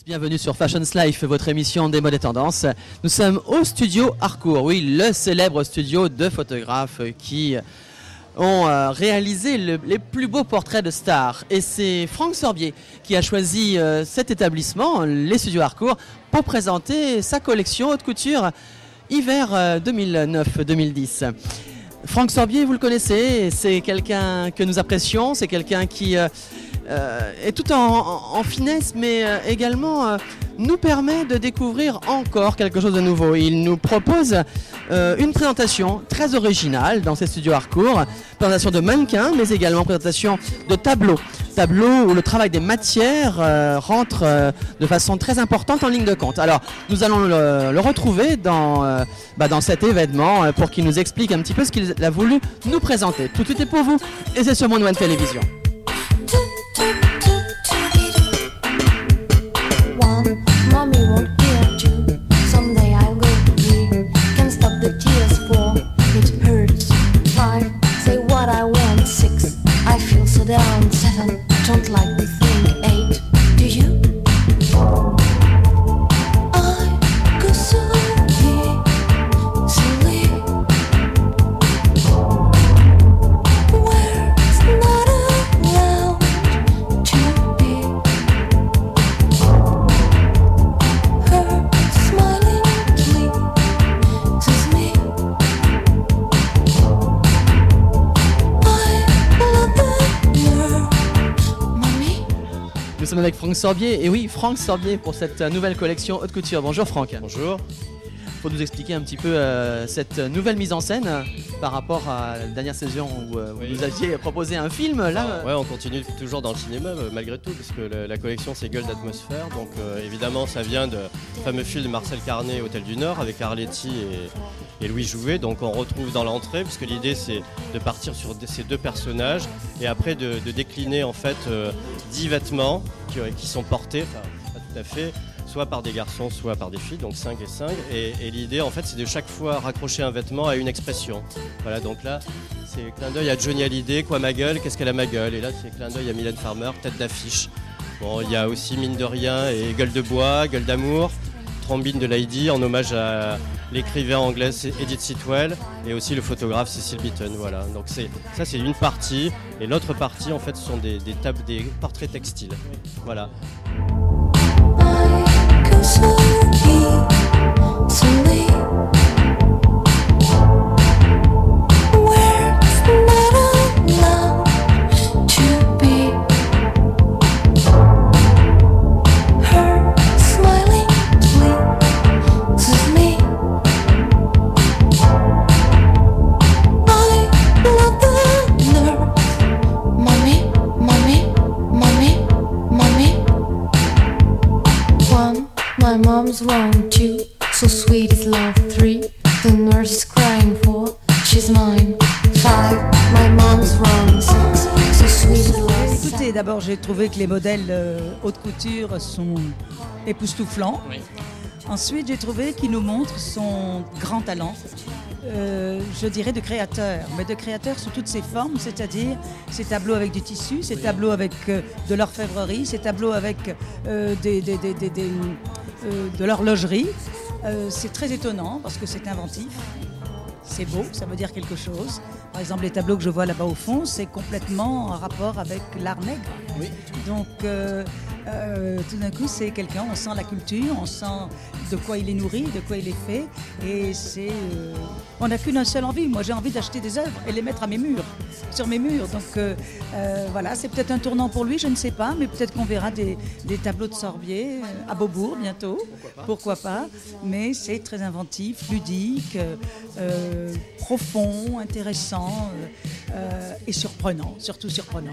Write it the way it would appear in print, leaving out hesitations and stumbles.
Bienvenue sur Fashions Life, votre émission des modes et tendances. Nous sommes au studio Harcourt, oui, le célèbre studio de photographes qui ont réalisé les plus beaux portraits de stars. Et c'est Franck Sorbier qui a choisi cet établissement, les studios Harcourt, pour présenter sa collection haute couture hiver 2009-2010. Franck Sorbier, vous le connaissez, c'est quelqu'un que nous apprécions, c'est quelqu'un qui est tout en finesse, mais également nous permet de découvrir encore quelque chose de nouveau. Il nous propose une présentation très originale dans ses studios Harcourt, présentation de mannequins, mais également présentation de tableaux où le travail des matières rentre de façon très importante en ligne de compte. Alors, nous allons le retrouver dans cet événement pour qu'il nous explique un petit peu ce qu'il a voulu nous présenter. Tout est pour vous, et c'est sur Monde One Télévision. Mommy won't hear you. Someday I'll go free. Can't stop the tears for it hurts. 5, say what I want. 6, I feel so down. 7, don't like the thing. 8, do you? I go so easily. Where it's not allowed to be. Nous sommes avec Franck Sorbier, et oui, Franck Sorbier pour cette nouvelle collection haute couture. Bonjour Franck. Bonjour. Faut nous expliquer un petit peu cette nouvelle mise en scène par rapport à la dernière saison où Oui. vous nous aviez proposé un film. Là, Ouais, on continue toujours dans le cinéma malgré tout, parce que la collection c'est Gueule d'atmosphère. Donc évidemment ça vient du fameux film de Marcel Carné, Hôtel du Nord, avec Arletty et Louis Jouvet. Donc on retrouve dans l'entrée, puisque l'idée c'est de partir sur ces deux personnages et après de décliner en fait 10 vêtements qui sont portés, enfin pas tout à fait, soit par des garçons, soit par des filles, donc 5 et 5. Et l'idée, en fait, c'est de chaque fois raccrocher un vêtement à une expression. Voilà, donc là, c'est clin d'œil à Johnny Hallyday, quoi ma gueule, qu'est-ce qu'elle a ma gueule. Et là, c'est clin d'œil à Mylène Farmer, tête d'affiche. Bon, il y a aussi Mine de rien et Gueule de bois, Gueule d'amour, Trombine de Lady, en hommage à l'écrivain anglaise Edith Sitwell et aussi le photographe Cecil Beaton. Voilà, donc ça c'est une partie. Et l'autre partie, en fait, ce sont des portraits textiles. Voilà. So easily. Where it's not allowed to be. Her smiling pleases me. I love the nerve. Mommy, mommy, mommy, mommy. 1, my mom's wrong. 2, so sweet is love. 3, the nurse is crying for, she's mine. 5, my mom's wrong. 6, so sweet is love. Écoutez, d'abord j'ai trouvé que les modèles haute couture sont époustouflants. Oui. Ensuite j'ai trouvé qu'il nous montre son grand talent, je dirais de créateur, mais de créateur sous toutes ses formes, c'est-à-dire ces tableaux avec du tissu, ces tableaux avec de l'orfèvrerie, ces tableaux avec de l'horlogerie. C'est très étonnant parce que c'est inventif, c'est beau, ça veut dire quelque chose. Par exemple, les tableaux que je vois là-bas au fond, c'est complètement en rapport avec l'art nègre. Oui. Donc, tout d'un coup, c'est quelqu'un, on sent la culture, on sent de quoi il est nourri, de quoi il est fait. Et c'est... on n'a qu'une seule envie. Moi, j'ai envie d'acheter des œuvres et les mettre à mes murs, sur mes murs. Donc, voilà, c'est peut-être un tournant pour lui, je ne sais pas. Mais peut-être qu'on verra des tableaux de Sorbier à Beaubourg bientôt. Pourquoi pas. Mais c'est très inventif, ludique, profond, intéressant et surprenant, surtout surprenant.